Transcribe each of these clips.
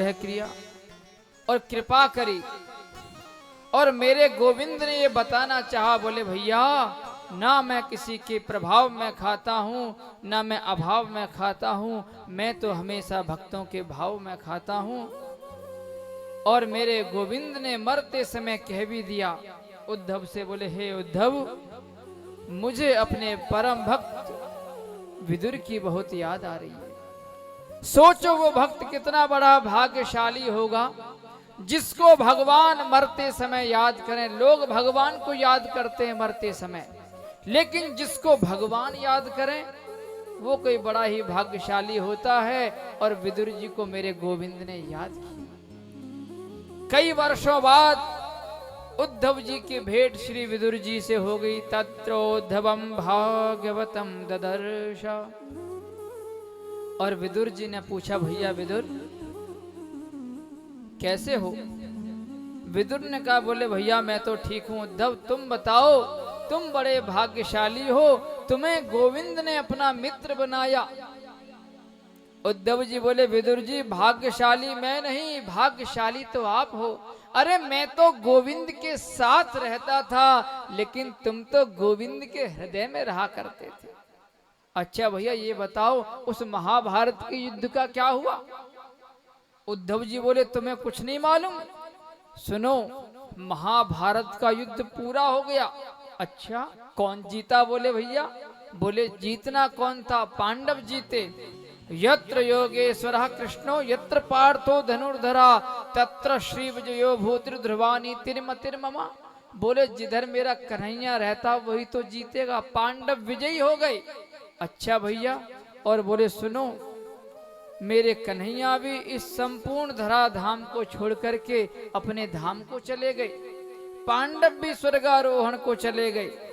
क्रिया और कृपा करी और मेरे गोविंद ने ये बताना चाहा, बोले भैया ना मैं किसी के प्रभाव में खाता हूँ ना मैं अभाव में खाता हूँ, मैं तो हमेशा भक्तों के भाव में खाता हूँ। और मेरे गोविंद ने मरते समय कह भी दिया उद्धव से, बोले हे उद्धव मुझे अपने परम भक्त विदुर की बहुत याद आ रही है। सोचो वो भक्त कितना बड़ा भाग्यशाली होगा जिसको भगवान मरते समय याद करें। लोग भगवान को याद करते हैं मरते समय, लेकिन जिसको भगवान याद करें वो कोई बड़ा ही भाग्यशाली होता है। और विदुर जी को मेरे गोविंद ने याद किया। कई वर्षों बाद उद्धव जी की भेंट श्री विदुर जी से हो गई। तत्रोद्धवम भाग्यवतम ददर्श। और विदुर जी ने पूछा, भैया विदुर कैसे हो? विदुर ने कहा, बोले भैया मैं तो ठीक हूं। उद्धव तुम बताओ, तुम बड़े भाग्यशाली हो, तुम्हें गोविंद ने अपना मित्र बनाया। उद्धव जी बोले, विदुर जी भाग्यशाली मैं नहीं, भाग्यशाली तो आप हो। अरे मैं तो गोविंद के साथ रहता था, लेकिन तुम तो गोविंद के हृदय में रहा करते थे। अच्छा भैया ये बताओ उस महाभारत के युद्ध का क्या हुआ? उद्धव जी बोले, तुम्हें कुछ नहीं मालूम? सुनो, महाभारत का युद्ध पूरा हो गया। अच्छा कौन जीता? बोले भैया, बोले जीतना कौन था? पांडव जीते। यत्र योगेश्वरः कृष्णो यत्र पार्थो धनुर्धरा तत्र श्री विजयो भूतिर ध्रुवानी तिरमतिर्ममा। बोले जिधर मेरा कन्हैया रहता वही तो जीतेगा, पांडव विजयी हो गए। अच्छा भैया, और बोले सुनो, मेरे कन्हैया भी इस संपूर्ण धरा धाम को छोड़ करके अपने धाम को चले गए, पांडव भी स्वर्गारोहण को चले गए।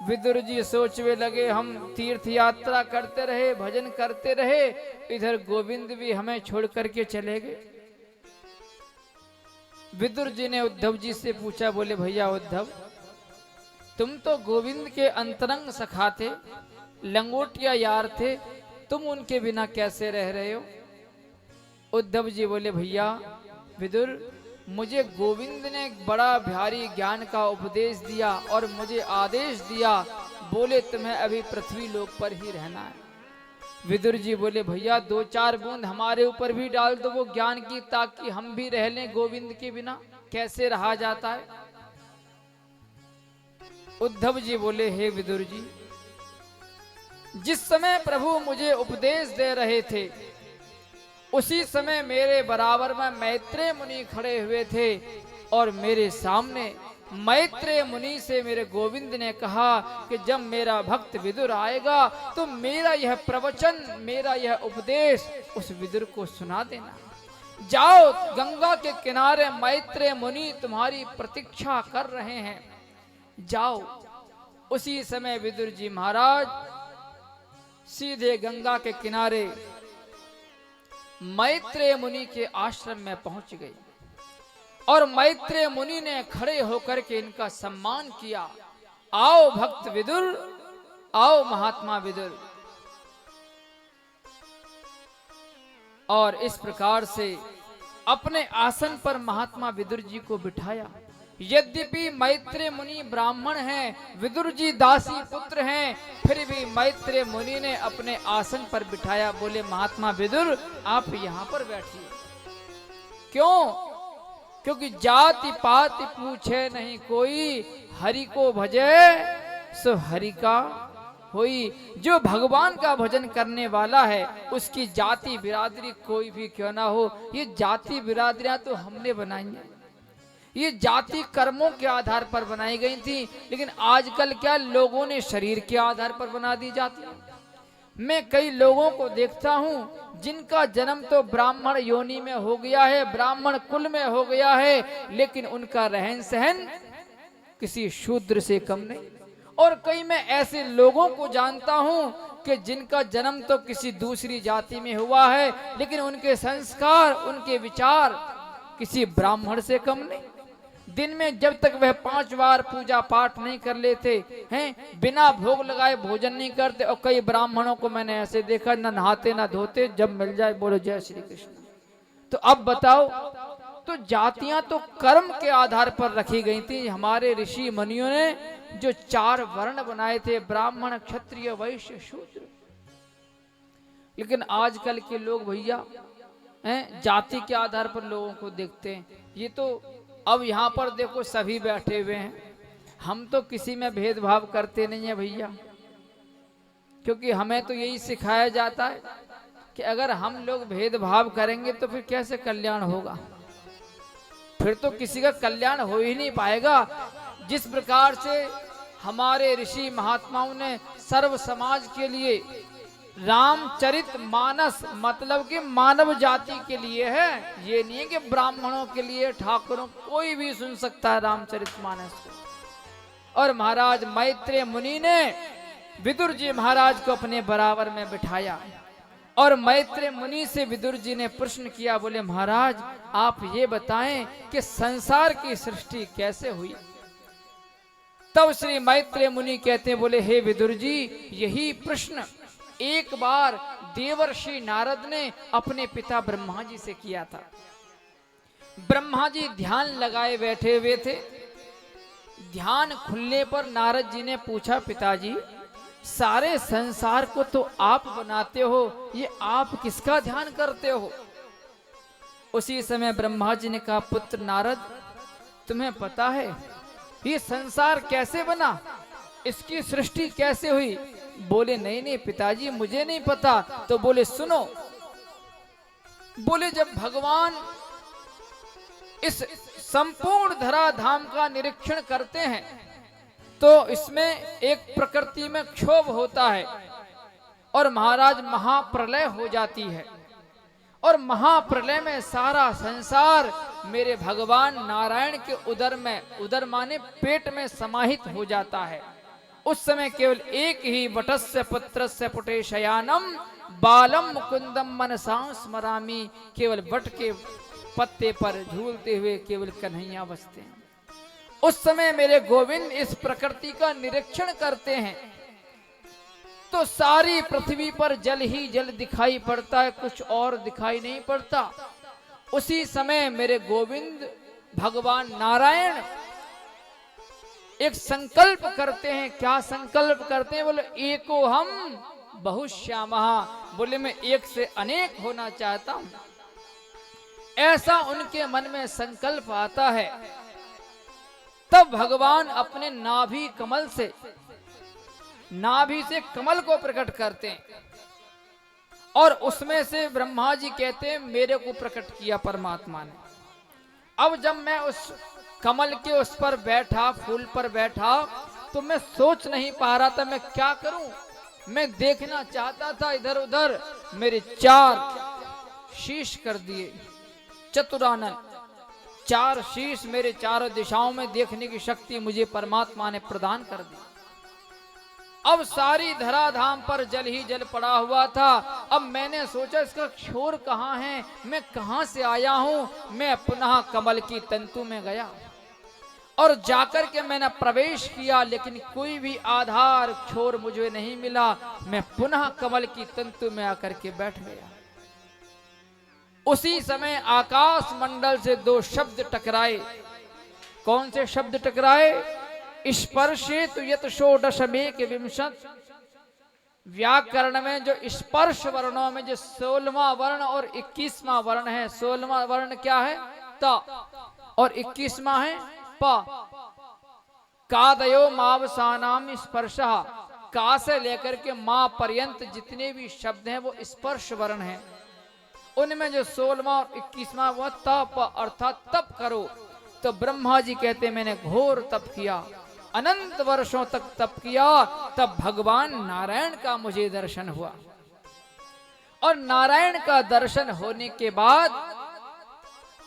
विदुर जी सोचने लगे, हम तीर्थ यात्रा करते रहे, भजन करते रहे, इधर गोविंद भी हमें छोड़ करके चले गए। विदुर जी ने उद्धव जी से पूछा, बोले भैया उद्धव तुम तो गोविंद के अंतरंग सखा थे, लंगोटिया यार थे, तुम उनके बिना कैसे रह रहे हो? उद्धव जी बोले, भैया विदुर मुझे गोविंद ने एक बड़ा भारी ज्ञान का उपदेश दिया और मुझे आदेश दिया, बोले तुम्हें अभी पृथ्वी लोक पर ही रहना है। विदुर जी बोले, भैया दो चार बूंद हमारे ऊपर भी डाल दो वो ज्ञान की, ताकि हम भी रह लें गोविंद के बिना, कैसे रहा जाता है? उद्धव जी बोले, हे विदुर जी जिस समय प्रभु मुझे उपदेश दे रहे थे उसी समय मेरे बराबर में मैत्रेय मुनि खड़े हुए थे और मेरे सामने मैत्रेय मुनि से मेरे गोविंद ने कहा कि जब मेरा भक्त विदुर आएगा तो मेरा यह प्रवचन, मेरा यह उपदेश उस विदुर को सुना देना। जाओ गंगा के किनारे मैत्रेय मुनि तुम्हारी प्रतीक्षा कर रहे हैं, जाओ। उसी समय विदुर जी महाराज सीधे गंगा के किनारे मैत्रेय मुनि के आश्रम में पहुंच गई और मैत्रेय मुनि ने खड़े होकर के इनका सम्मान किया। आओ भक्त विदुर, आओ महात्मा विदुर। और इस प्रकार से अपने आसन पर महात्मा विदुर जी को बिठाया। यद्यपि मैत्रेय मुनि ब्राह्मण हैं, विदुर जी दासी पुत्र हैं, फिर भी मैत्रेय मुनि ने अपने आसन पर बिठाया। बोले महात्मा विदुर आप यहाँ पर बैठिए। क्यों? क्योंकि जाति पाति पूछे नहीं कोई, हरि को भजे सो हरि का होई। जो भगवान का भजन करने वाला है उसकी जाति बिरादरी कोई भी क्यों ना हो, ये जाति बिरादरियां तो हमने बनाई हैं, ये जाति कर्मों के आधार पर बनाई गई थी, लेकिन आजकल क्या लोगों ने शरीर के आधार पर बना दी जाती है। मैं कई लोगों को देखता हूं जिनका जन्म तो ब्राह्मण योनि में हो गया है, ब्राह्मण कुल में हो गया है, लेकिन उनका रहन सहन किसी शूद्र से कम नहीं। और कई मैं ऐसे लोगों को जानता हूं कि जिनका जन्म तो किसी दूसरी जाति में हुआ है, लेकिन उनके संस्कार, उनके विचार किसी ब्राह्मण से कम नहीं। दिन में जब तक वह 5 बार पूजा पाठ नहीं कर लेते हैं, बिना भोग लगाए भोजन नहीं करते। और कई ब्राह्मणों को मैंने ऐसे देखा, न नहाते न धोते, जब मिल जाए बोलो जय श्री कृष्ण। तो अब बताओ, तो जातियां तो कर्म के आधार पर रखी गई थी। हमारे ऋषि मुनियों ने जो 4 वर्ण बनाए थे, ब्राह्मण, क्षत्रिय, वैश्य, शूद्र। लेकिन आजकल के लोग भैया जाति के आधार पर लोगों को देखते हैं। ये तो अब यहाँ पर देखो सभी बैठे हुए हैं, हम तो किसी में भेदभाव करते नहीं है भैया, क्योंकि हमें तो यही सिखाया जाता है कि अगर हम लोग भेदभाव करेंगे तो फिर कैसे कल्याण होगा, फिर तो किसी का कल्याण हो ही नहीं पाएगा। जिस प्रकार से हमारे ऋषि महात्माओं ने सर्व समाज के लिए रामचरित मानस, मतलब कि मानव जाति के लिए है, ये नहीं है कि ब्राह्मणों के लिए, ठाकुरों, कोई भी सुन सकता है रामचरित मानस को। और महाराज मैत्रेय मुनि ने विदुर जी महाराज को अपने बराबर में बिठाया और मैत्रेय मुनि से विदुर जी ने प्रश्न किया, बोले महाराज आप ये बताएं कि संसार की सृष्टि कैसे हुई। तब श्री मैत्रेय मुनि कहते बोले, हे विदुर जी, यही प्रश्न एक बार देवर्षि नारद ने अपने पिता ब्रह्मा जी से किया था। ब्रह्मा जी ध्यान लगाए बैठे हुए थे। ध्यान खुलने पर नारद जी ने पूछा, पिताजी सारे संसार को तो आप बनाते हो, ये आप किसका ध्यान करते हो। उसी समय ब्रह्मा जी ने कहा, पुत्र नारद तुम्हें पता है ये संसार कैसे बना, इसकी सृष्टि कैसे हुई। बोले नहीं नहीं पिताजी मुझे नहीं पता। तो बोले सुनो, बोले जब भगवान इस संपूर्ण धराधाम का निरीक्षण करते हैं तो इसमें एक प्रकृति में क्षोभ होता है और महाराज महाप्रलय हो जाती है, और महाप्रलय में सारा संसार मेरे भगवान नारायण के उदर में, उदर माने पेट में समाहित हो जाता है। उस समय केवल एक ही वटस्य पुत्रस्य पुटे शयानम बालम मुकुंदम मनसां स्मरामि, केवल वट के पत्ते पर झूलते हुए केवल कन्हैया बसते हैं। उस समय मेरे गोविंद इस प्रकृति का निरीक्षण करते हैं तो सारी पृथ्वी पर जल ही जल दिखाई पड़ता है, कुछ और दिखाई नहीं पड़ता। उसी समय मेरे गोविंद भगवान नारायण एक संकल्प करते हैं। क्या संकल्प करते हैं, बोले एको हम बहुश्यामः, बोले मैं एक से अनेक होना चाहता हूं। ऐसा उनके मन में संकल्प आता है। तब भगवान अपने नाभि कमल से, नाभि से कमल को प्रकट करते हैं और उसमें से ब्रह्मा जी कहते हैं मेरे को प्रकट किया परमात्मा ने। अब जब मैं उस कमल के उस पर बैठा, फूल पर बैठा, तो मैं सोच नहीं पा रहा था मैं क्या करूं। मैं देखना चाहता था इधर उधर, मेरे 4 शीश कर दिए, चतुरानन 4 शीश मेरे चारों दिशाओं में देखने की शक्ति मुझे परमात्मा ने प्रदान कर दी। अब सारी धराधाम पर जल ही जल पड़ा हुआ था। अब मैंने सोचा इसका छोर कहाँ है, मैं कहाँ से आया हूं। मैं पुनः कमल की तंतु में गया और जाकर के मैंने प्रवेश किया, लेकिन कोई भी आधार छोर मुझे नहीं मिला। मैं पुनः कमल की तंतु में आकर के बैठ गया। उसी समय आकाश मंडल से 2 शब्द टकराए। कौन से शब्द टकराए, स्पर्शेत यत षोडशमेक विंशत। व्याकरण में जो स्पर्श वर्णों में जो 16वां वर्ण और 21वां वर्ण है, 16वां वर्ण क्या है त और 21वां है प। कादयो मावसानाम स्पर्शः, का से लेकर के मां पर्यंत जितने भी शब्द हैं वो स्पर्श वर्ण है। उनमें जो 16वां और 21वां वो तप अर्थात तप करो। तो ब्रह्मा जी कहते मैंने घोर तप किया, अनंत वर्षों तक तप किया, तब भगवान नारायण का मुझे दर्शन हुआ। और नारायण का दर्शन होने के बाद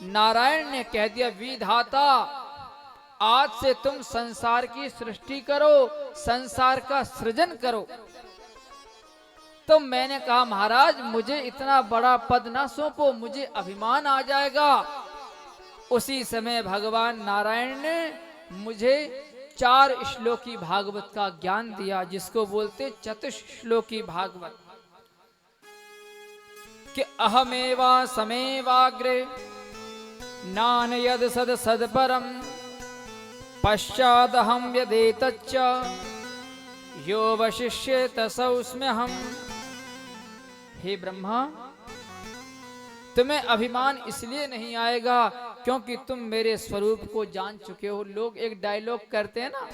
नारायण ने कह दिया, विधाता आज से तुम संसार की सृष्टि करो, संसार का सृजन करो। तो मैंने कहा महाराज मुझे इतना बड़ा पद ना सौंपो, मुझे अभिमान आ जाएगा। उसी समय भगवान नारायण ने मुझे 4 श्लोकी भागवत का ज्ञान दिया, जिसको बोलते चतुश्लोकी भागवत। कि अहमेवा समेवाग्रे नानयद सद सदपरम पश्चादहम यदेतच्च यो वशिष्येत सौस्म्यहम्। हे ब्रह्मा, तुम्हें अभिमान इसलिए नहीं आएगा क्योंकि तुम मेरे स्वरूप को जान चुके हो। लोग एक डायलॉग करते हैं ना,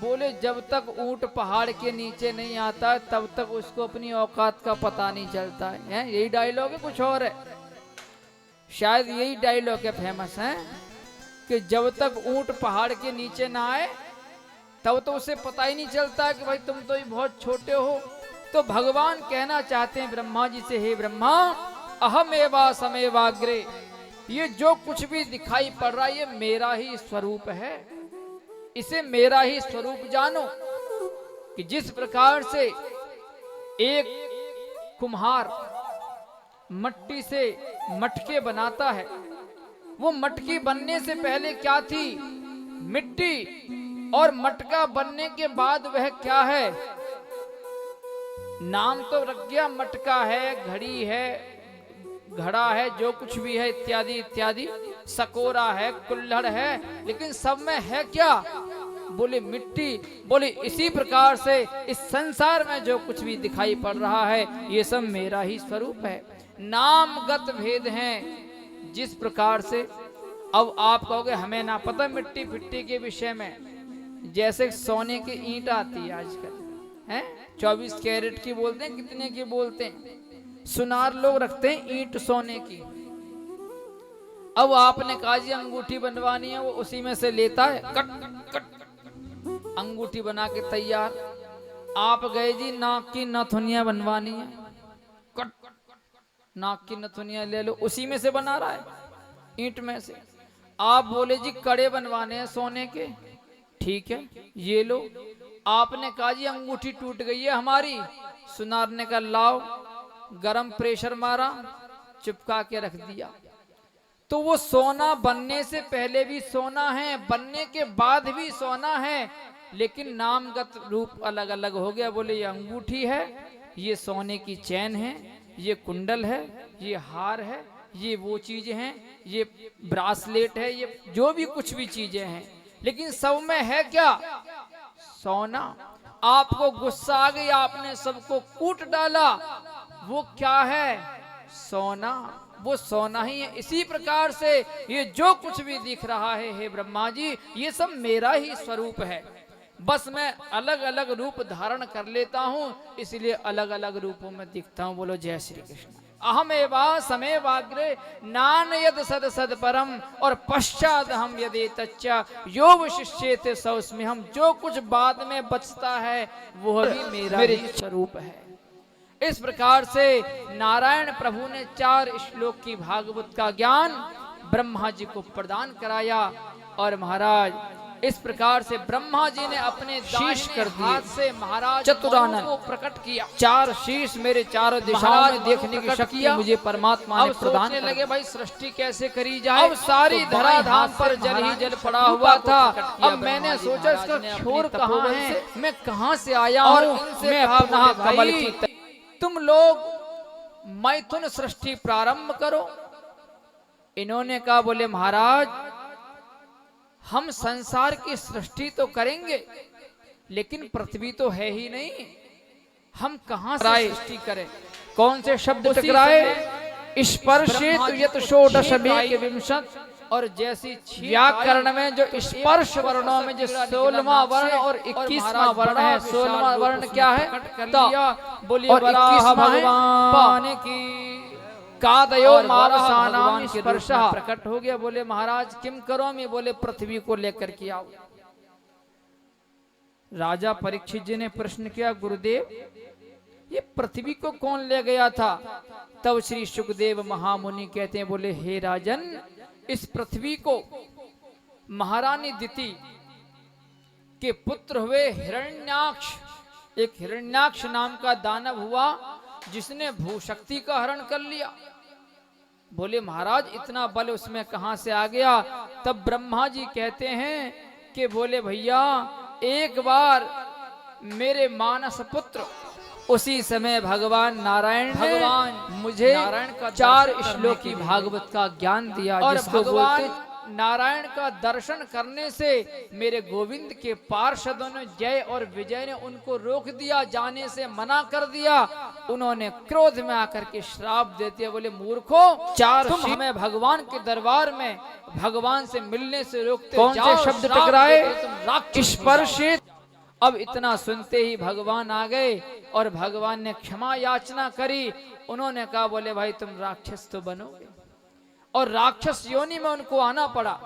बोले जब तक ऊंट पहाड़ के नीचे नहीं आता तब तक उसको अपनी औकात का पता नहीं चलता है। यही डायलॉग है, कुछ और है? शायद यही डायलॉग है फेमस है कि जब तक ऊंट पहाड़ के नीचे ना आए तब तो उसे पता ही नहीं चलता कि भाई तुम तो ही बहुत छोटे हो। तो भगवान कहना चाहते हैं ब्रह्मा जी से, हे ब्रह्मा, अहमेवा समेवाग्रे, ये जो कुछ भी दिखाई पड़ रहा है ये मेरा ही स्वरूप है। इसे मेरा ही स्वरूप जानो कि जिस प्रकार से एक कुम्हार मट्टी से मटके बनाता है, वो मटकी बनने से पहले क्या थी? मिट्टी। और मटका बनने के बाद वह क्या है? नाम तो रख गया, मटका है, घड़ी है, घड़ा है, जो कुछ भी है इत्यादि इत्यादि, सकोरा है, कुल्हड़ है, लेकिन सब में है क्या? बोले मिट्टी। बोले इसी प्रकार से इस संसार में जो कुछ भी दिखाई पड़ रहा है ये सब मेरा ही स्वरूप है। नामगत भेद हैं। जिस प्रकार से अब आप कहोगे हमें ना पता मिट्टी फिट्टी के विषय में, जैसे सोने की ईंट आती है आजकल है, 24 कैरेट की बोलते हैं, कितने की बोलते हैं, सुनार लोग रखते हैं ईंट सोने की। अब आपने कहा जी अंगूठी बनवानी है, वो उसी में से लेता है, कट कट अंगूठी बना के तैयार। आप गए जी नाक की नथुनिया बनवानी है, कट नाक की नथुनिया ले लो, उसी में से बना रहा है ईंट में से। आप बोले जी कड़े बनवाने हैं सोने के, ठीक है ये लो। आपने कहा जी अंगूठी टूट गई है हमारी, सुनार ने कहा लाओ, गरम प्रेशर मारा, चिपका के रख दिया। तो वो सोना बनने से पहले भी सोना है, बनने के बाद भी सोना है, लेकिन नामगत रूप अलग अलग हो गया। बोले ये अंगूठी है, ये सोने की चैन है, ये कुंडल है, ये हार है, ये वो चीजें हैं, ये ब्रासलेट है, ये जो भी कुछ भी चीजें हैं, लेकिन सब में है क्या? सोना। आपको गुस्सा आ गई, आपने सबको कूट डाला, वो क्या है? सोना। वो सोना ही है। इसी प्रकार से ये जो कुछ भी दिख रहा है हे ब्रह्मा जी, ये सब मेरा ही स्वरूप है, बस मैं अलग अलग रूप धारण कर लेता हूँ, इसलिए अलग अलग रूपों में दिखता हूँ। बोलो जय श्री कृष्ण। अहमेवा समेवाग्रे नानयद सद सद परम और पश्चात हम यदेतच्च यो वशिष्येते सौस्म्यहम्। जो कुछ बाद में बचता है वह भी मेरा ही स्वरूप है। इस प्रकार से नारायण प्रभु ने 4 श्लोक की भागवत का ज्ञान ब्रह्मा जी को प्रदान कराया। और महाराज इस प्रकार से ब्रह्मा जी ने अपने शीश कर हाथ से महाराज चतुरानन को प्रकट किया। 4 शीश मेरे चारों दिशाओं में देखने की शक्ति मुझे परमात्मा ने प्रदान कर। लगे भाई सृष्टि कैसे करी जाए। अब सारी धराधाम पर जल ही जल पड़ा हुआ था। अब मैंने सोचा इसका छोर कहाँ है, मैं कहाँ से आया हूँ। मैं अपना कमल की तुम लोग मैथुन सृष्टि प्रारंभ करो। इन्होंने कहा, बोले महाराज हम संसार की सृष्टि तो करेंगे लेकिन पृथ्वी तो है ही नहीं, हम कहां से सृष्टि करें। कौन से शब्द टकराए? स्पर्शेत यत षोडश विंशत। और जैसी व्याकरण में जो स्पर्श वर्णों में जो 16वां वर्ण और 21वां वर्ण है, 16वां वर्ण क्या है? बोलिए और 21वां भगवान की कादयो मानसानाम स्पर्श प्रकट हो गया। बोले महाराज किम करो मैं? बोले पृथ्वी को लेकर के आओ। राजा परीक्षित जी ने प्रश्न किया, गुरुदेव ये पृथ्वी को कौन ले गया था? तब श्री सुखदेव महामुनि कहते हैं, बोले हे राजन इस पृथ्वी को महारानी दिति के पुत्र हुए हिरण्याक्ष, एक हिरण्याक्ष नाम का दानव हुआ जिसने भूशक्ति का हरण कर लिया। बोले महाराज इतना बल उसमें कहां से आ गया? तब ब्रह्मा जी कहते हैं कि बोले भैया एक बार मेरे मानस पुत्र उसी समय भगवान नारायण मुझे नारायण का 4 श्लोकी भागवत का ज्ञान दिया, और जिसको बोलते नारायण का दर्शन करने से मेरे गोविंद के पार्षदों ने, जय और विजय ने उनको रोक दिया, जाने से मना कर दिया। उन्होंने क्रोध में आकर के श्राप देते हैं, बोले मूर्खों, 4 तुम हमें भगवान के दरबार में भगवान से मिलने से रोकते, कौन से शब्द टकराए, स्पर्शित। अब इतना सुनते ही भगवान आ गए और भगवान ने क्षमा याचना करी। उन्होंने कहा, बोले भाई तुम राक्षस तो बनोगे, और राक्षस योनि में उनको आना पड़ा।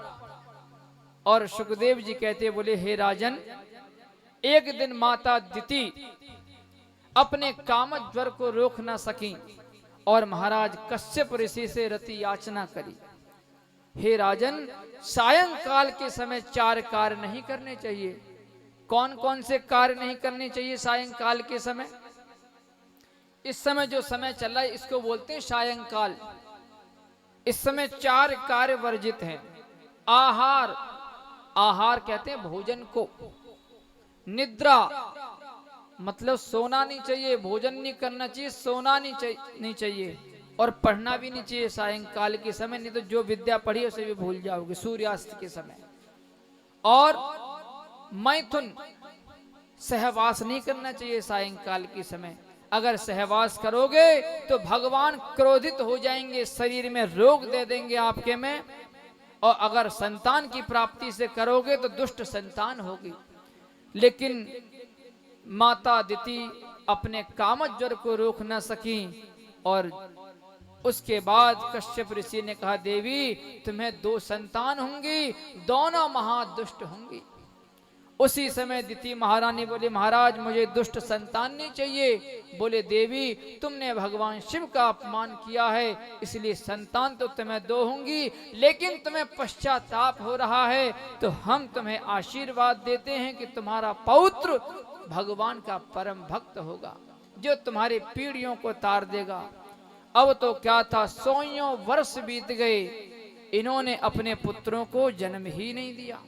और सुखदेव जी कहते, बोले हे राजन, एक दिन माता दिति अपने कामज ज्वर को रोक न सकी और महाराज कश्यप ऋषि से रति याचना करी। हे राजन, सायंकाल के समय 4 कार्य नहीं करने चाहिए। कौन कौन से कार्य नहीं करने चाहिए सायंकाल के समय? इस समय जो समय चल रहा है इसको बोलते हैं सायंकाल। इस समय 4 कार्य वर्जित हैं। आहार, आहार कहते हैं भोजन को। निद्रा मतलब सोना नहीं चाहिए, भोजन नहीं करना चाहिए, सोना नहीं चाहिए, और पढ़ना भी नहीं चाहिए सायंकाल के समय, नहीं तो जो विद्या पढ़ी उसे भी भूल जाओगे सूर्यास्त के समय। और मैथुन, सहवास नहीं करना चाहिए सायंकाल के समय। अगर सहवास करोगे तो भगवान क्रोधित हो जाएंगे, शरीर में रोग दे देंगे आपके में। और अगर संतान की प्राप्ति से करोगे तो दुष्ट संतान होगी। लेकिन माता दिति अपने कामज ज्वर को रोक न सकी, और उसके बाद कश्यप ऋषि ने कहा, देवी तुम्हें 2 संतान होंगी, दोनों महादुष्ट होंगी। उसी समय दिति महारानी बोले, महाराज मुझे दुष्ट संतान नहीं चाहिए। बोले, देवी तुमने भगवान शिव का अपमान किया है, इसलिए संतान तो तुम्हें 2 होंगी, लेकिन तुम्हें पश्चाताप हो रहा है, तो हम तुम्हें आशीर्वाद देते हैं कि तुम्हारा पौत्र भगवान का परम भक्त होगा, जो तुम्हारी पीढ़ियों को तार देगा। अब तो क्या था, 100 वर्ष बीत गए, इन्होंने अपने पुत्रों को जन्म ही नहीं दिया।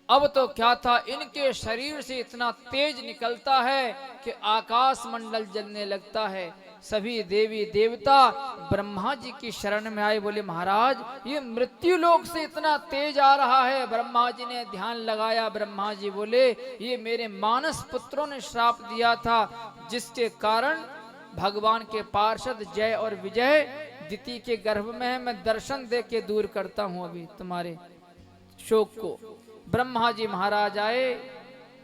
अब तो क्या था, इनके शरीर से इतना तेज निकलता है कि आकाश मंडल जलने लगता है। सभी देवी देवता ब्रह्मा जी की शरण में आए, बोले महाराज ये मृत्यु लोक से इतना तेज आ रहा है। ब्रह्मा जी ने ध्यान लगाया, ब्रह्मा जी बोले, ये मेरे मानस पुत्रों ने श्राप दिया था, जिसके कारण भगवान के पार्षद जय और विजय दिति के गर्भ में है। मैं दर्शन दे के दूर करता हूं अभी तुम्हारे शोक को। ब्रह्मा जी महाराज आए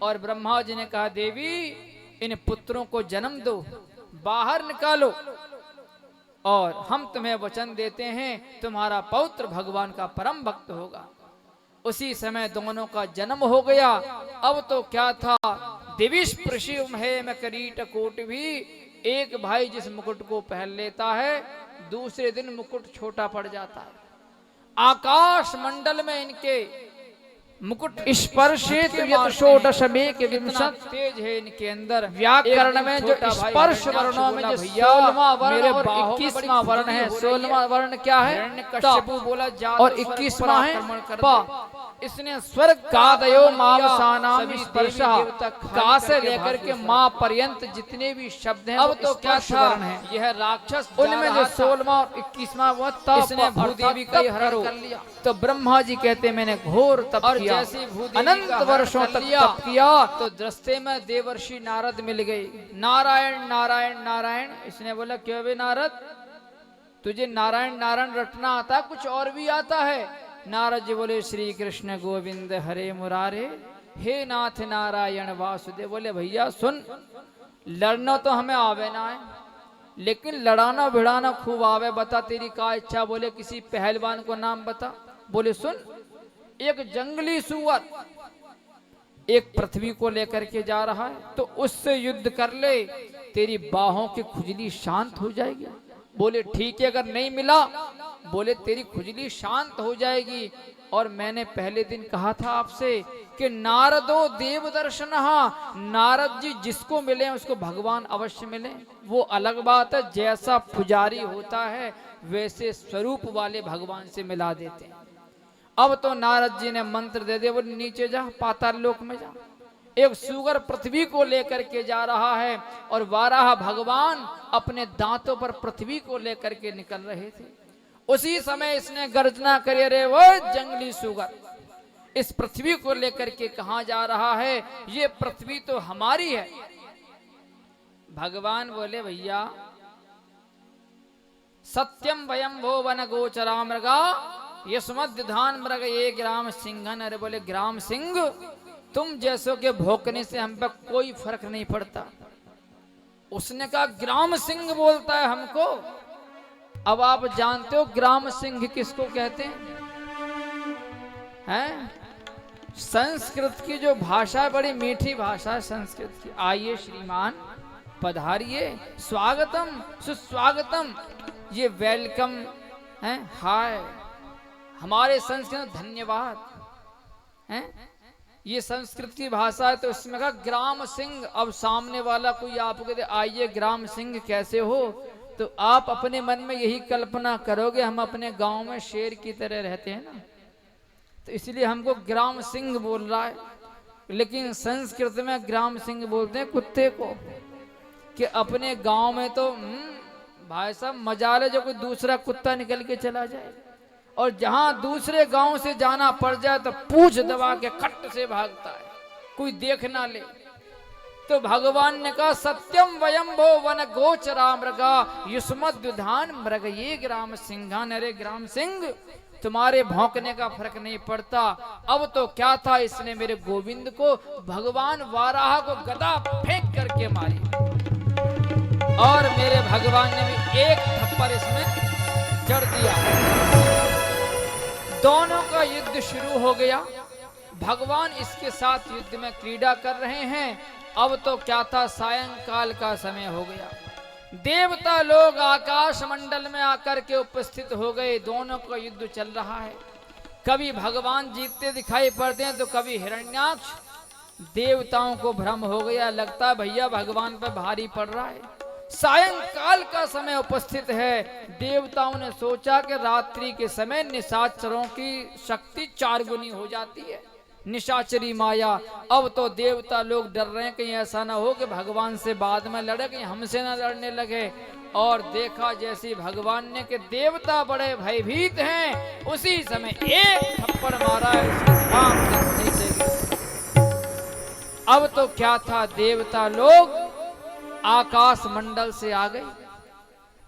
और ब्रह्मा जी ने कहा, देवी इन पुत्रों को जन्म दो, बाहर निकालो, और हम तुम्हें वचन देते हैं तुम्हारा पौत्र भगवान का परम भक्त होगा। उसी समय दोनों का जन्म हो गया। अब तो क्या था, दिविश प्रशिव है मैं करीट कोट भी। एक भाई जिस मुकुट को पहन लेता है, दूसरे दिन मुकुट छोटा पड़ जाता है। आकाश मंडल में इनके मुकुट स्पर्शित तेज है इनके अंदर। व्याकरण में जो स्पर्श वर्णों में जो 16वां वर्ण और 21वां वर्ण है, 16वां वर्ण क्या है, कश्यपु बोला, और 21वां है प। इसने स्वर्ग कादयो मावसानाम स्पर्शा, का से लेकर के मां पर्यंत जितने भी शब्द हैं, अब तो क्या था, यह राक्षस उनमें जो 16वां और 21वां वो तप, इसने भूदेवी का हरण कर लिया। तो ब्रह्मा जी कहते मैंने घोर तप किया, अनंत वर्षों तक तप किया। तो दृष्टे में देवर्षि नारद मिल गए। नारायण नारायण नारायण। इसने बोला, क्यों बे नारद, तुझे नारायण नारायण रटना आता, कुछ और भी आता है? नारद जी बोले, श्री कृष्ण गोविंद हरे मुरारे, हे नाथ नारायण वासुदेव। बोले, भैया सुन, लड़ना तो हमें आवे ना है, लेकिन लड़ाना भिड़ाना खूब आवे। बता तेरी क्या इच्छा? बोले, किसी पहलवान को नाम बता। बोले, सुन, एक जंगली सुअर एक पृथ्वी को लेकर के जा रहा है, तो उससे युद्ध कर ले, तेरी बाहों की खुजली शांत हो जाएगी। बोले, ठीक है, अगर नहीं मिला, बोले तेरी खुजली शांत हो जाएगी। और मैंने पहले दिन कहा था आपसे कि नारदो देव दर्शन, नारद जी जिसको मिले उसको भगवान अवश्य मिले। वो अलग बात है, जैसा पुजारी होता है वैसे स्वरूप वाले भगवान से मिला देते हैं। अब तो नारद जी ने मंत्र दे दिया, बोले नीचे जा, पाताल लोक में जा। एक सुगर पृथ्वी को लेकर के जा रहा है और वाराह भगवान अपने दांतों पर पृथ्वी को लेकर के निकल रहे थे। उसी समय इसने गर्जना करी, रे वो जंगली सुगर, इस पृथ्वी को लेकर के कहां जा रहा है? ये पृथ्वी तो हमारी है। भगवान बोले, भैया सत्यम वयम वो वन गोचरा मृगा यस्मद्धान मृग ये ग्राम सिंघन। अरे बोले ग्राम सिंह, तुम जैसों के भौंकने से हम पर कोई फर्क नहीं पड़ता। उसने कहा ग्राम सिंह बोलता है हमको। अब आप जानते हो ग्राम सिंह किसको कहते हैं? संस्कृत की जो भाषा है, बड़ी मीठी भाषा है संस्कृत की। आइए श्रीमान पधारिए, स्वागतम सुस्वागतम, ये वेलकम है, हाय, हमारे संस्कृत धन्यवाद है, ये संस्कृत की भाषा है। तो उसमें कहा ग्राम सिंह। अब सामने वाला कोई आपको कहते आइए ग्राम सिंह कैसे हो, तो आप अपने मन में यही कल्पना करोगे हम अपने गांव में शेर की तरह रहते हैं ना, तो इसलिए हमको ग्राम सिंह बोल रहा है। लेकिन संस्कृत में ग्राम सिंह बोलते हैं कुत्ते को, कि अपने गांव में तो भाई साहब मजाल है जो कोई दूसरा कुत्ता निकल के चला जाए, और जहां दूसरे गांव से जाना पड़ जाए तो पूंछ दबा के खट से भागता है, कोई देख ना ले। तो भगवान ने कहा सत्यम वयम भो वन गोचरा मृगा युष्मद्युधान मृग ये ग्राम सिंघान। अरे ग्राम सिंह, तुम्हारे भौंकने का फर्क नहीं पड़ता। अब तो क्या था, इसने मेरे गोविंद को, भगवान वाराह को गदा फेंक करके मारी, और मेरे भगवान ने भी एक थप्पड़ इसमें जड़ दिया। दोनों का युद्ध शुरू हो गया। भगवान इसके साथ युद्ध में क्रीड़ा कर रहे हैं। अब तो क्या था, सायंकाल का समय हो गया। देवता लोग आकाश मंडल में आकर के उपस्थित हो गए। दोनों का युद्ध चल रहा है। कभी भगवान जीतते दिखाई पड़ते हैं तो कभी हिरण्याक्ष। देवताओं को भ्रम हो गया, लगता है भैया भगवान पर भारी पड़ रहा है। सायंकाल का समय उपस्थित है। देवताओं ने सोचा कि रात्रि के समय निशाचरों की शक्ति 4 गुनी हो जाती है, निशाचरी माया। अब तो देवता लोग डर रहे हैं कहीं ऐसा ना हो कि भगवान से बाद में लड़े, कहीं हमसे ना लड़ने लगे। और देखा जैसी भगवान ने कि देवता बड़े भयभीत हैं, उसी समय एक थप्पड़ मारा है। अब तो क्या था, देवता लोग आकाश मंडल से आ गए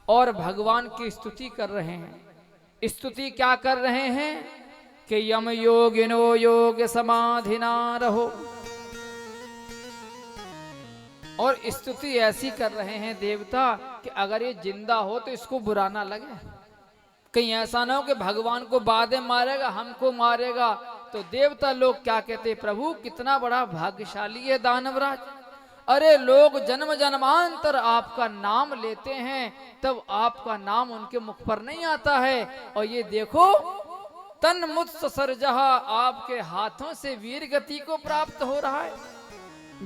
और भगवान की स्तुति कर रहे हैं। स्तुति क्या कर रहे हैं कि यम योगिनो योग समाधिना रहो, और स्तुति ऐसी कर रहे हैं देवता कि अगर ये जिंदा हो तो इसको बुरा ना लगे, कहीं ऐसा ना हो कि भगवान को बाद में मारेगा हमको मारेगा। तो देवता लोग क्या कहते, प्रभु कितना बड़ा भाग्यशाली है दानवराज। अरे लोग जन्म जन्मांतर आपका नाम लेते हैं, तब आपका नाम उनके मुख पर नहीं आता है। और ये देखो तन मुत्स सरजहा, आपके हाथों से वीर गति को प्राप्त हो रहा है।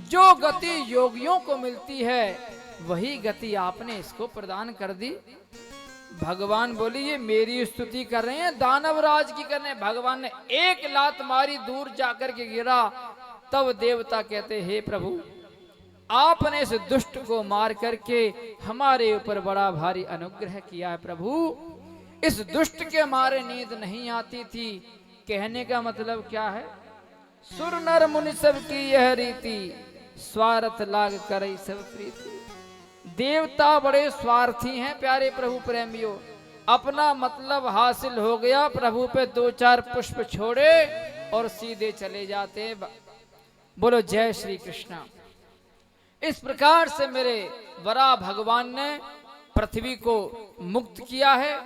जो गति योगियों को मिलती है वही गति आपने इसको प्रदान कर दी। भगवान बोली ये मेरी स्तुति कर रहे हैं, दानवराज की कर रहे हैं। भगवान ने एक लात मारी, दूर जाकर के गिरा। तब देवता कहते हे प्रभु, आपने इस दुष्ट को मार करके हमारे ऊपर बड़ा भारी अनुग्रह किया है। प्रभु इस दुष्ट के मारे नींद नहीं आती थी। कहने का मतलब क्या है, सुर नर मुनि सब की यह रीति, स्वार्थ लाग करे सब प्रीति। देवता बड़े स्वार्थी हैं प्यारे प्रभु प्रेमियों। अपना मतलब हासिल हो गया, प्रभु पे 2-4 पुष्प छोड़े और सीधे चले जाते। बोलो जय श्री कृष्णा। इस प्रकार से मेरे वरा भगवान ने पृथ्वी को मुक्त किया है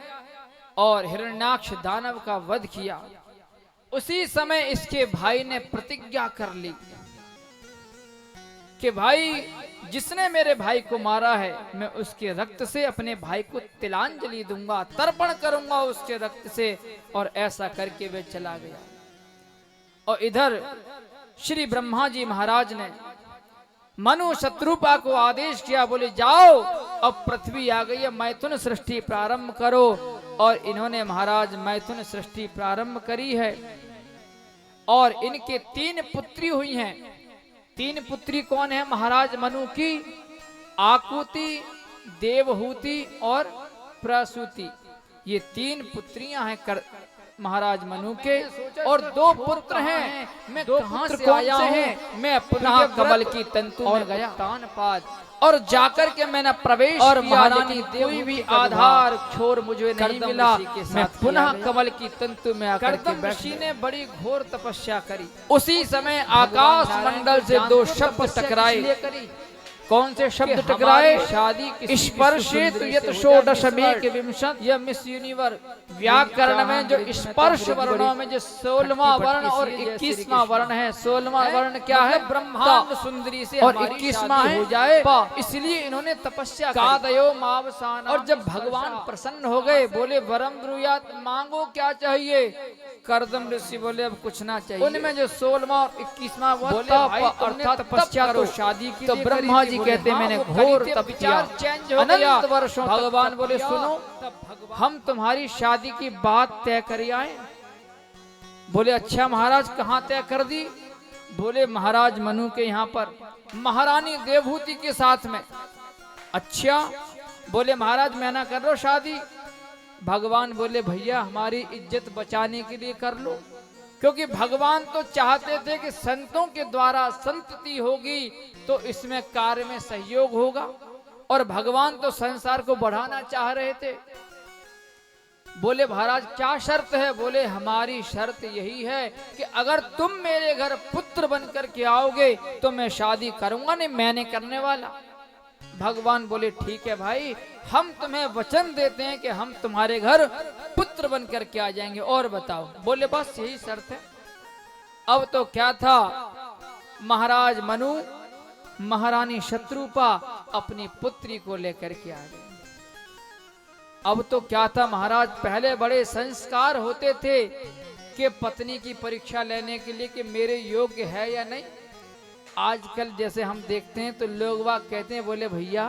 और हिरण्याक्ष दानव का वध किया। उसी समय इसके भाई ने प्रतिज्ञा कर ली कि भाई जिसने मेरे भाई को मारा है, मैं उसके रक्त से अपने भाई को तिलांजलि दूंगा, तर्पण करूंगा उसके रक्त से। और ऐसा करके वे चला गया। और इधर श्री ब्रह्मा जी महाराज ने मनु शत्रुपा को आदेश किया, बोले जाओ अब पृथ्वी आ गई है, मैथुन सृष्टि प्रारंभ करो। और इन्होंने महाराज मैथुन सृष्टि प्रारंभ करी है। और इनके 3 पुत्री हुई हैं। तीन पुत्री कौन है महाराज मनु की? आकुति, देवहूति और प्रसूति। ये तीन पुत्रियां हैं महाराज मनु के, और दो पुत्र हैं। मैं कहां से आया हूं? मैं पुनः कमल की तंतु में गया तानपाद, और जाकर के मैंने प्रवेश और महारानी कोई भी आधार छोर मुझे नहीं मिला। मैं पुनः कमल की तंतु में आकर के ऋषि ने बड़ी घोर तपस्या करी। उसी समय आकाश मंडल से दो शब्द टकराए। कौन से शब्द टकराए? शादी की स्पर्शित यत षोडशमेक विंशत। यह मिस यूनिवर्स व्याकरण में जो स्पर्श वर्णों में जो 16वां वर्ण और 21वां वर्ण है, 16वां वर्ण क्या है? ब्रह्मांड सुंदरी से और 21वां हो जाए, इसलिए इन्होंने तपस्या कादयो मावसान। और जब भगवान प्रसन्न हो गए, बोले वरम ब्रूयात, मांगो क्या चाहिए? कर्दम ऋषि बोले अब कुछ ना चाहिए। उनमें जो 16वां और 21वां बोले अर्थात तपस्या करो शादी की। तो ब्रह्मा जी कहते मैंने घोर तप किया, अनंत वर्षों। भगवान बोले सुनो, हम तुम्हारी शादी की बात तय कर आए। बोले अच्छा महाराज, कहाँ तय कर दी? बोले महाराज मनु के यहाँ पर महारानी देवहूति के साथ में। अच्छा, बोले महाराज मैं ना कर लो शादी। भगवान बोले भैया हमारी इज्जत बचाने के लिए कर लो, क्योंकि भगवान तो चाहते थे कि संतों के द्वारा संतति होगी तो इसमें कार्य में सहयोग होगा, और भगवान तो संसार को बढ़ाना चाह रहे थे। बोले महाराज क्या शर्त है? बोले हमारी शर्त यही है कि अगर तुम मेरे घर पुत्र बनकर के आओगे तो मैं शादी करूंगा, नहीं मैंने करने वाला। भगवान बोले ठीक है भाई, हम तुम्हें वचन देते हैं कि हम तुम्हारे घर पुत्र बनकर के आ जाएंगे। और बताओ? बोले बस यही शर्त है। अब तो क्या था, महाराज मनु महारानी शत्रुपा अपनी पुत्री को लेकर के आ गए। अब तो क्या था महाराज, पहले बड़े संस्कार होते थे कि पत्नी की परीक्षा लेने के लिए कि मेरे योग्य है या नहीं। आजकल जैसे हम देखते हैं तो लोग वाग कहते हैं, बोले भैया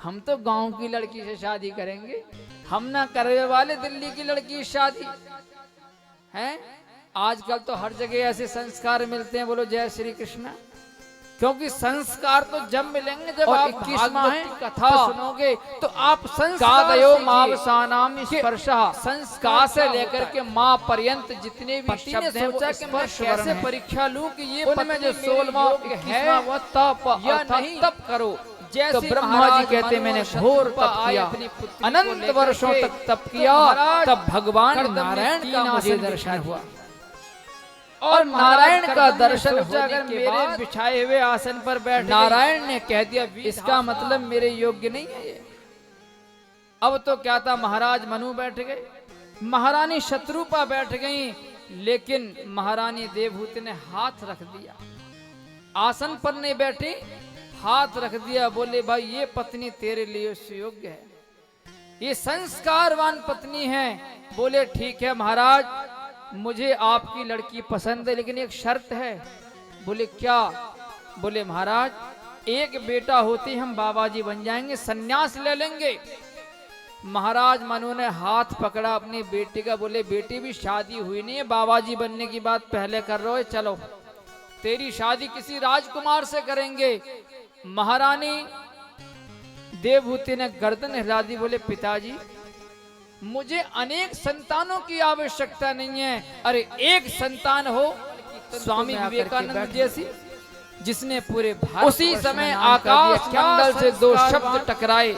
हम तो गांव की लड़की से शादी करेंगे, हम ना करने वाले दिल्ली की लड़की से शादी हैं। आजकल तो हर जगह ऐसे संस्कार मिलते हैं। बोलो जय श्री कृष्ण। क्योंकि संस्कार तो जब मिलेंगे जब आप 21वां है कथा सुनोगे तो आप संस्कार से लेकर के माँ पर्यंत जितने भी शब्द हैं, सोचा कि मैं कैसे परीक्षा लूं कि ये उनमें जो 16वां 21वां वो तप या नहीं तप करो। तो ब्रह्मा जी कहते मैंने घोर तप किया, अनंत वर्षों तक तप किया। तब भगवान नारायण का मुझे दर्शन हुआ, और नारायण का दर्शन होने के बाद बिछाए हुए आसन पर बैठ नारायण ने कह दिया इसका मतलब मेरे योग्य नहीं है ये। अब तो क्या था, महाराज मनु बैठ गए, महारानी शत्रुपा बैठ गई, लेकिन महारानी देवहूति ने हाथ रख दिया। आसन पर नहीं बैठी, हाथ रख दिया। बोले भाई ये पत्नी तेरे लिए सुयोग्य है, ये संस्कारवान पत्नी है। बोले ठीक है महाराज, मुझे आपकी लड़की पसंद है, लेकिन एक शर्त है। बोले क्या? बोले महाराज एक बेटा होते हम बाबा जी बन जाएंगे, सन्यास ले लेंगे। महाराज मनु ने हाथ पकड़ा अपनी बेटी का। बोले बेटी भी शादी हुई नहीं है, बाबा जी बनने की बात पहले कर रहे हो, चलो तेरी शादी किसी राजकुमार से करेंगे। महारानी देवहूति ने गर्दन हिला दी। बोले पिताजी मुझे अनेक संतानों की आवश्यकता नहीं है, अरे एक संतान हो स्वामी विवेकानंद जैसी, जिसने पूरे भारत। उसी समय आकाश मंडल से दो शब्द टकराए।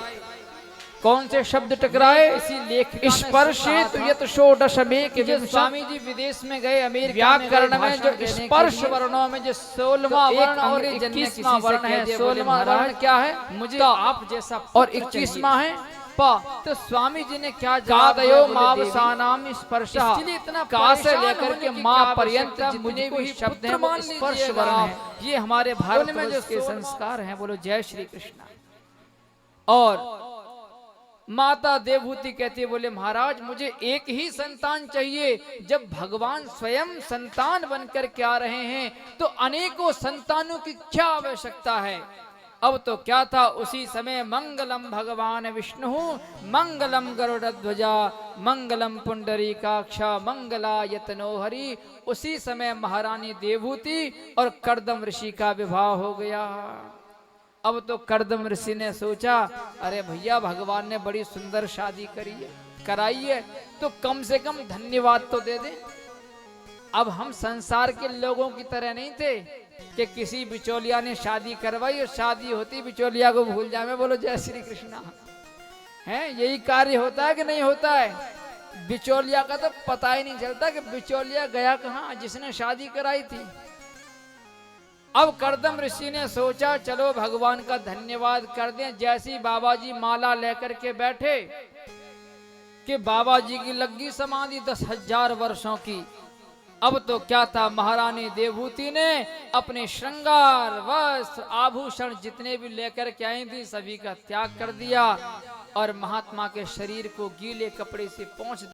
कौन से शब्द टकराए? इसी लेख स्पर्शित यत षोडशमेक विंशत। स्वामी जी विदेश में गए, अमेरिका व्याकरण में जो स्पर्श वर्णों में जो 16वां वर्ण और 21वां वर्ण है, 16वां वर्ण क्या है? मुझे आप जैसा, और 21वां है तो स्वामी जी ने क्या मावसानाम स्पर्श, इसलिए इतना का से लेकर के माँ पर्यंत जितने भी शब्द हैं वो स्पर्श वर्ण है। ये हमारे भारत में जो संस्कार हैं। बोलो जय श्री कृष्ण। और माता देवहूति कहती, बोले महाराज मुझे एक ही संतान चाहिए। जब भगवान स्वयं संतान बनकर के आ रहे हैं तो अनेकों संतानों की क्या आवश्यकता है? अब तो क्या था, उसी समय मंगलम भगवान विष्णु, मंगलम गरुड़ध्वजा, मंगलम पुंडरीकाक्ष, मंगलायतनो हरि। उसी समय महारानी देवहूति और कर्दम ऋषि का विवाह हो गया। अब तो कर्दम ऋषि ने सोचा, अरे भैया भगवान ने बड़ी सुंदर शादी कराई है, तो कम से कम धन्यवाद तो दे दे। अब हम संसार के लोगों की तरह नहीं थे कि किसी बिचौलिया ने शादी करवाई और शादी होती बिचौलिया को भूल जाए। बोलो जय श्री कृष्णा। है यही कार्य होता है कि नहीं होता है? बिचौलिया का तो पता ही नहीं चलता कि बिचौलिया गया कहाँ, जिसने शादी कराई थी। अब कर्दम ऋषि ने सोचा चलो भगवान का धन्यवाद कर दें। जैसी बाबा जी माला लेकर के बैठे कि बाबा जी की लगी समाधि 10,000 वर्षों की। अब तो क्या था, महारानी देवहूति ने अपने श्रृंगार वस्त्र आभूषण जितने भी लेकर के आई थी सभी का त्याग कर दिया और महात्मा के शरीर को गीले कपड़े से पोंछ